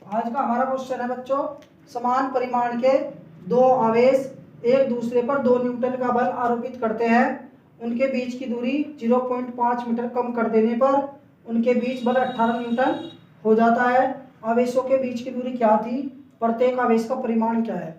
आज का हमारा क्वेश्चन है बच्चों, समान परिमाण के दो आवेश एक दूसरे पर 2 न्यूटन का बल आरोपित करते हैं। उनके बीच की दूरी 0.5 मीटर कम कर देने पर उनके बीच बल 18 न्यूटन हो जाता है। आवेशों के बीच की दूरी क्या थी, प्रत्येक आवेश का परिमाण क्या है।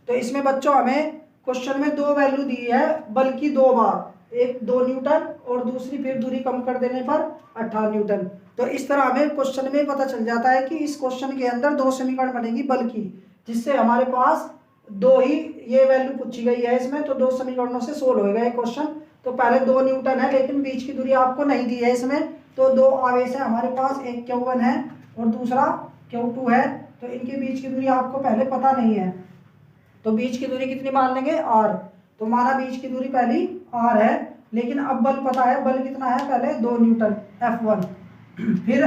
तो इसमें बच्चों हमें क्वेश्चन में दो वैल्यू दी है बल की, दो बार, एक 2 न्यूटन और दूसरी फिर दूरी कम कर देने पर 18 न्यूटन। तो इस तरह हमें क्वेश्चन में पता चल जाता है कि इस क्वेश्चन के अंदर दो समीकरण बनेगी बल की, जिससे हमारे पास दो ही ये वैल्यू पूछी गई है इसमें, तो दो समीकरणों से सोल्व होगा ये क्वेश्चन। तो पहले 2 न्यूटन है लेकिन बीच की दूरी आपको नहीं दी है इसमें, तो दो आवेश है हमारे पास, एक Q1 है और दूसरा Q2 है। तो इनके बीच की दूरी आपको पहले पता नहीं है, तो बीच की दूरी कितनी मान लेंगे, R। तो माना बीच की दूरी पहली R है, लेकिन अब बल पता है, बल कितना है, पहले 2 न्यूटन F1। फिर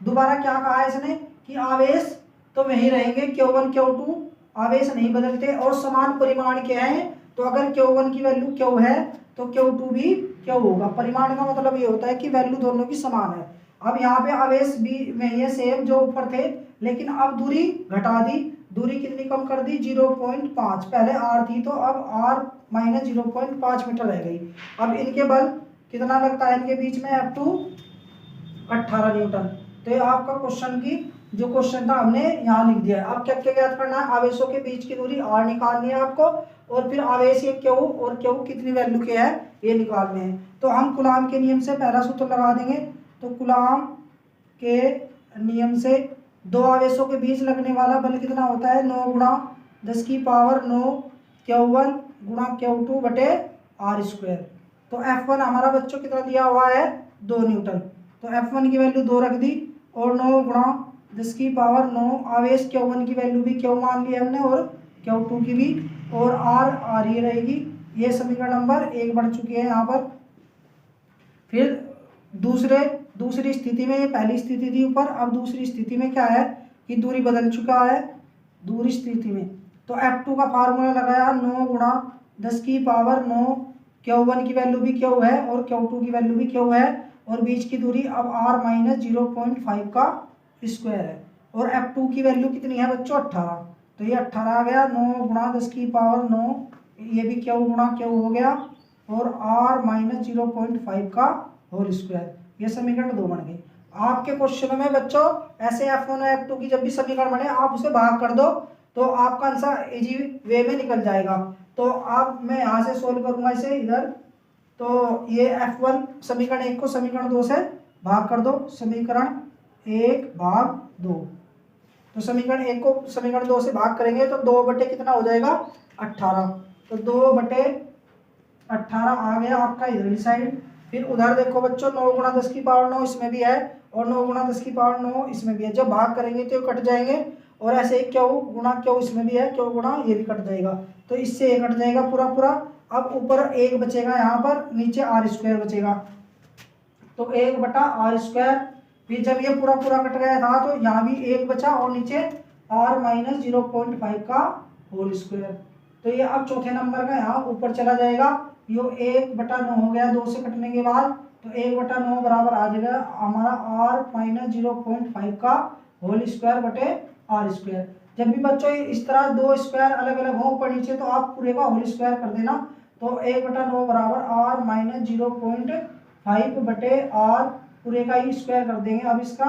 दोबारा क्या कहा है इसने कि आवेश तो वही रहेंगे, Q1 Q2 आवेश नहीं बदलते और समान परिमाण के हैं। तो अगर Q1 की वैल्यू Q है तो Q2 भी Q होगा। परिमाण का मतलब ये होता है कि वैल्यू दोनों की समान है। अब यहाँ पे आवेश भी वही है सेम जो ऊपर थे, लेकिन अब दूरी घटा दी। दूरी कितनी कम कर दी, 0.5। पहले R थी तो अब R माइनस 0.5 मीटर रह गई। अब इनके बल कितना लगता है इनके बीच में, F2 18 न्यूटन। तो ये आपका क्वेश्चन की जो क्वेश्चन था हमने यहाँ लिख दिया है। अब क्या क्या याद करना है, आवेशों के बीच की दूरी R निकालनी है आपको, और फिर आवेश ये Q और Q कितनी वैल्यू के है ये निकालने हैं। तो हम कूलाम के नियम से पहला सूत्र लगा देंगे। तो कूलाम के नियम से दो आवेशों के बीच लगने वाला बल कितना होता है, 9 गुणा 10 की पावर 9 Q1 गुणा Q2 बटे R²। तो F1 हमारा बच्चों कितना दिया हुआ है, 2 न्यूटन। तो F1 की वैल्यू 2 रख दी और 9 गुणा 10 की पावर 9, आवेश Q1 की वैल्यू भी Q मान ली हमने और Q2 की भी, और R ये रहेगी। ये समीकरण नंबर 1 बढ़ चुकी है यहाँ पर। फिर दूसरी स्थिति में, ये पहली स्थिति थी ऊपर, अब दूसरी स्थिति में क्या है कि दूरी बदल चुका है दूसरी स्थिति में। तो F2 का फार्मूला लगाया, 9 गुणा 10 की पावर 9, Q1 की वैल्यू भी Q है और Q2 की वैल्यू भी Q है, और बीच की दूरी अब R माइनस 0.5 का स्क्वायर है। और F2 की वैल्यू कितनी है बच्चों, 18। तो ये 18 आ गया, 9 गुणा 10 की पावर 9, ये भी Q गुणा Q हो गया, और R माइनस 0.5 का होल स्क्वायर। ये समीकरण 2 बन गई। आपके क्वेश्चन में बच्चों ऐसे F1 और F2 की जब भी समीकरण बने आप उसे भाग कर दो तो आपका आंसर इजी वे में निकल जाएगा। तो आप, मैं यहाँ से सोल्व करूंगा इसे इधर। तो ये F1 समीकरण 1 को समीकरण 2 से भाग कर दो, समीकरण 1 भाग 2। तो समीकरण 1 को समीकरण 2 से भाग करेंगे तो 2 बटे कितना हो जाएगा, 18। तो 2 बटे 18 आ गया आपका इधर साइड। फिर उधर देखो बच्चों, 9 गुणा 10 की पावर 9 इसमें भी है और 9 गुणा 10 की पावर 9 इसमें भी है। जब भाग करेंगे तो कट जाएंगे, और ऐसे ही Q गुणा Q इसमें भी है, Q गुणा ये भी कट जाएगा। तो इससे ये कट जाएगा पूरा पूरा। अब ऊपर 1 बचेगा यहाँ पर, नीचे R² बचेगा। तो 1 बटा R²। फिर जब ये पूरा पूरा कट गया था तो यहाँ भी 1 बचा और नीचे R माइनस 0.5 का होल स्क्वायर। तो ये अब चौथे नंबर का यहाँ ऊपर चला जाएगा। यो 1 बटा 9 हो गया 2 से कटने के बाद। तो 1 बटा 9 बराबर आ जाएगा हमारा R माइनस 0.5 का होल स्क्वायर बटे R²। जब भी बच्चों इस तरह दो स्क्वायर अलग अलग हो ऊपर नीचे तो आप पूरे का होल स्क्वायर कर देना। तो 1 बटा 9 बराबर R माइनस 0.5 बटे R पूरे का ही स्क्वायर कर देंगे अब इसका।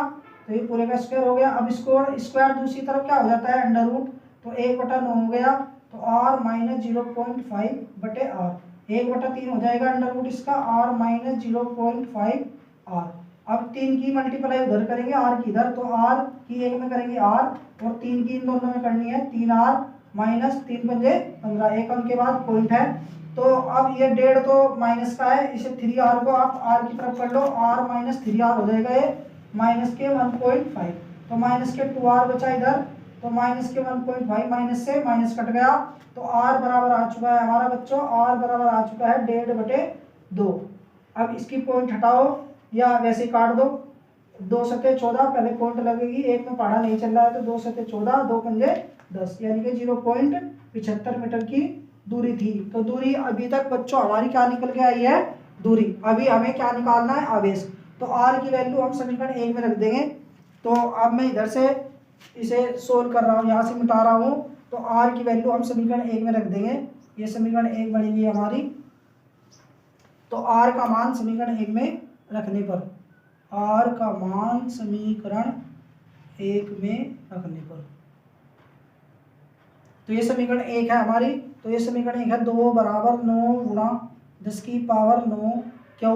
तो ये पूरे का स्क्वायर हो गया। अब इसको स्क्वायर दूसरी तरफ क्या हो जाता है, अंडर रूट। तो 1 बटा 9 हो गया, तो R माइनस 0.5 बटे R, 1 बटा 3 हो जाएगा अंडर रूट इसका, R माइनस 0.5 R। अब 3 की मल्टीप्लाई उधर करेंगे R की इधर, तो R की 1 में करेंगे R और 3 की इन दोनों में करनी है 3R माइनस 3 पंजे 15, एक अंक के बाद पॉइंट है। तो अब ये 1.5 तो माइनस का है, इसे 3R को आप R की तरफ कर लो, R माइनस 3R हो जाएगा ये, माइनस के 1.5। तो माइनस के 2R बचा इधर, तो माइनस के 1.5 माइनस से माइनस कट गया। तो R बराबर आ चुका है हमारा बच्चों, R बराबर आ चुका है 1.5 बटे 2। अब इसकी पॉइंट हटाओ या वैसे ही काट दो, 2 सत्ते 14, पहले पॉइंट लगेगी, एक में पढ़ा नहीं चल रहा है तो 2 सत्ते 14, 2 पंजे 10, यानी कि 0.75 मीटर की दूरी थी। तो दूरी अभी तक बच्चों हमारी क्या निकल के आई है, दूरी। अभी हमें क्या निकालना है, आवेश। तो R की वैल्यू हम समीकरण 1 में रख देंगे। तो अब मैं इधर से इसे सोल्व कर रहा हूँ, यहाँ से मिटा रहा हूँ, तो आर की वैल्यू हम समीकरण 1 में रख देंगे। ये समीकरण 1 बनेगी हमारी। तो आर का मान समीकरण 1 में रखने पर, आर का मान समीकरण 1 में रखने पर, तो ये समीकरण 1 है हमारी। तो ये समीकरण 1 है, 2 बराबर 9 गुणा 10 की पावर 9 क्यू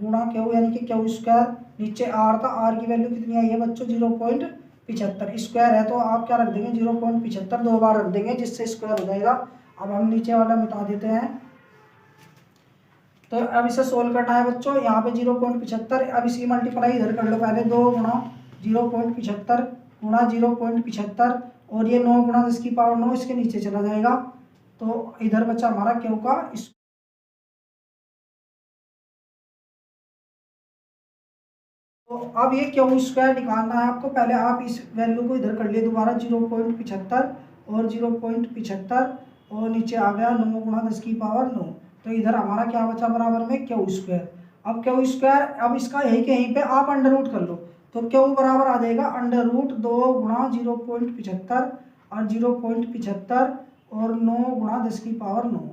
गुणा क्यू यानी कि क्यू स्क्वायर, नीचे आर था, आर की वैल्यू कितनी आई है बच्चों 0.75, स्क्वायर है तो आप क्या रख देंगे 0.75, 2 बार रख देंगे जिससे स्क्वायर हो जाएगा। अब हम नीचे वाला मिटा देते हैं। तो अब इसे सोल्व करना है बच्चों, यहाँ पे 0.75, अब इसकी मल्टीप्लाई इधर कर लो पहले, 2 गुणा 0.75 गुणा 0.75 और ये 9 गुणा 10 की पावर 9 इसके नीचे चला जाएगा, तो इधर बचा हमारा क्यू का। तो अब ये क्यू स्क्वायर निकालना है आपको, पहले आप इस वैल्यू को इधर कर लिए दोबारा 0.75 और 0.75 और नीचे आ गया 9 गुणा 10 की पावर 9, तो इधर हमारा क्या बचा बराबर में क्यू स्क्वायर। अब क्यू स्क्वायर, अब इसका यही के यहीं पे आप अंडर रूट कर लो, तो क्यू बराबर आ जाएगा अंडर रूट 2 गुणा 0.75 और 0.75 और 9 गुणा 10 की पावर 9।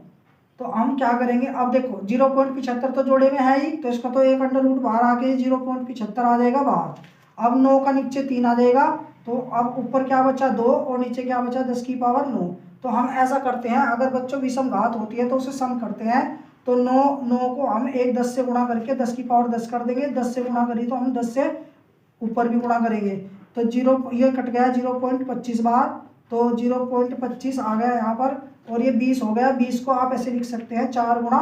तो हम क्या करेंगे, अब देखो 0.75 तो जोड़े में है ही, तो इसका तो एक अंडर रूट बाहर आके 0.75 आ जाएगा बाहर। अब 9 का नीचे 3 आ जाएगा, तो अब ऊपर क्या बचा 2 और नीचे क्या बचा 10 की पावर 9। तो हम ऐसा करते हैं, अगर बच्चों विषम घात होती है तो उसे सम करते हैं, तो 9 को हम 10 से गुणा करके 10 की पावर 10 कर देंगे, 10 से गुणा करी तो हम 10 से ऊपर भी गुणा करेंगे, तो ये कट गया 0.25 बार, तो 0.25 आ गया यहाँ पर, और ये 20 हो गया। 20 को आप ऐसे लिख सकते हैं 4 गुणा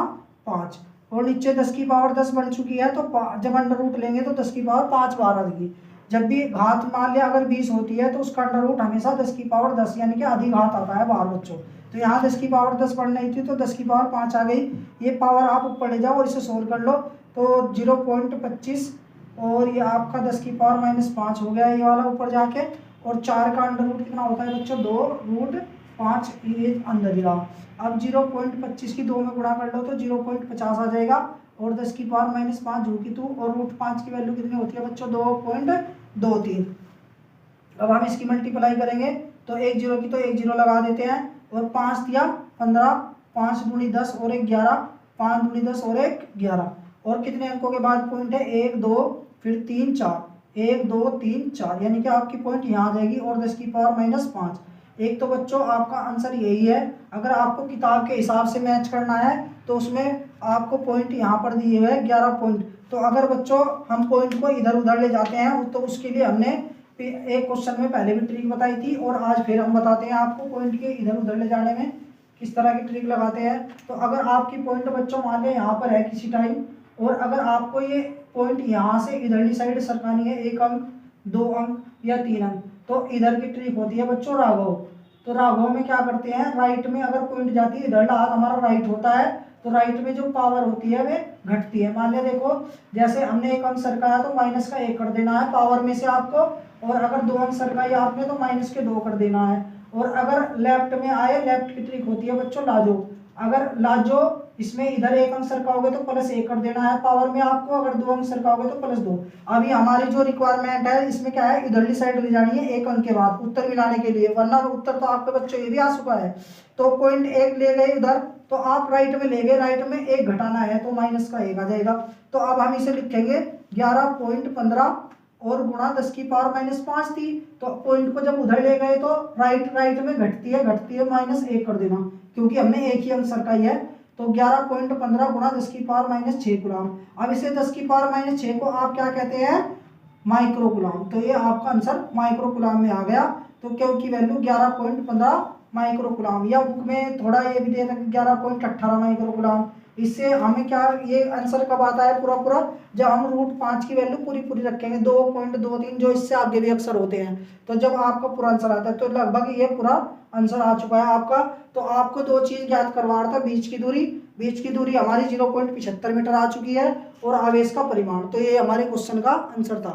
5, और नीचे 10 की पावर 10 बन चुकी है, तो जब अंडर रूट लेंगे तो 10 की पावर 5 बार आएगी। जब भी घात मान लिया अगर 20 होती है तो उसका अंडर रूट हमेशा 10 की पावर 10 यानी कि आधी घात आता है बाहर बच्चों। तो यहाँ 10 की पावर 10 बढ़ नहीं थी तो 10 की पावर 5 आ गई। ये पावर आप ऊपर ले जाओ और इसे सोल्व कर लो, तो 0.25 और ये आपका 10 की पावर -5 हो गया ये वाला ऊपर जाके, और 4 का अंडर रूट कितना होता है बच्चों 2√5, ये अंदर ही रहा। अब 0.25 की 2 में गुणा कर लो तो 0.50 आ जाएगा, और 10 की पावर -5 जो कि 2, और √5 की वैल्यू कितनी होती है बच्चों 2.23। अब हम इसकी मल्टीप्लाई करेंगे तो 1 0 की तो 1 0 लगा देते हैं, और 5 दिया 15, 5 दूनी 10 और 1 11, 5 दूनी 10 और 1 11, और कितने अंकों के बाद पॉइंट है 1 2 फिर 3 4, 1 2 3 4 यानी कि आपकी पॉइंट यहाँ आ जाएगी, और 10 की पावर -5। एक तो बच्चों आपका आंसर यही है। अगर आपको किताब के हिसाब से मैच करना है तो उसमें आपको पॉइंट यहाँ पर दिए हुए हैं 11 पॉइंट। तो अगर बच्चों हम पॉइंट को इधर उधर ले जाते हैं तो उसके लिए हमने एक क्वेश्चन में पहले भी ट्रिक बताई थी, और आज फिर हम बताते हैं आपको पॉइंट के इधर उधर ले जाने में किस तरह की ट्रिक लगाते हैं। तो अगर आपकी पॉइंट बच्चों मान लें यहाँ पर है किसी टाइम, और अगर आपको ये पॉइंट यहाँ से इधरली साइड सरकानी है 1 अंक 2 अंक या 3 अंक, तो इधर की ट्रिक होती है बच्चों राघव। तो राघव में क्या करते हैं, राइट में अगर पॉइंट जाती है, इधर हाथ हमारा राइट होता है, तो राइट में जो पावर होती है वे घटती है। मान लिया देखो जैसे हमने 1 अंक सरकाया तो -1 कर देना है पावर में से आपको, और अगर 2 अंक सरकाई आपने तो -2 कर देना है। और अगर लेफ्ट में आए, लेफ्ट की ट्रिक होती है बच्चों लाजो, अगर लाजो इसमें इधर 1 अंक सरकाओगे तो +1 कर देना है पावर में आपको, अगर 2 अंक सरकाओगे तो +2। अभी हमारी जो रिक्वायरमेंट है इसमें क्या है, इधरली साइड ले जानी है 1 अंक के बाद उत्तर मिलाने के लिए, वरना उत्तर तो आपके बच्चों ये भी आ चुका है। तो पॉइंट 1 ले गए उधर, तो आप राइट में ले गए, राइट में 1 घटाना है तो -1 आ जाएगा। तो अब हम इसे लिखेंगे 11.15 और गुणा 10 की पावर -5 थी, तो पॉइंट को जब उधर ले गए तो राइट में घटती है -1 कर देना, क्योंकि हमने एक ही अंक सरकाई है। तो 11.15 गुणा 10 की पावर -6 गुलाम। अब इसे 10 की पावर -6 को आप क्या कहते हैं, माइक्रो गुलाम। तो ये आपका आंसर माइक्रो गुलाम में आ गया। तो क्यू की वैल्यू 11.15 माइक्रो गुलाम, या बुक में थोड़ा ये भी दे रखा 11.18 माइक्रो गुलाम। इससे हमें क्या ये आंसर कब आता है पूरा पूरा, जब हम √5 की वैल्यू पूरी पूरी रखेंगे 2.23 जो इससे आगे भी अक्सर होते हैं। तो जब आपका पूरा आंसर आता है तो लगभग ये पूरा आंसर आ चुका है आपका। तो आपको 2 चीज़ ज्ञात करवा रहा था, बीच की दूरी हमारी 0.75 मीटर आ चुकी है, और आवेश का परिमाण। तो ये हमारे क्वेश्चन का आंसर था।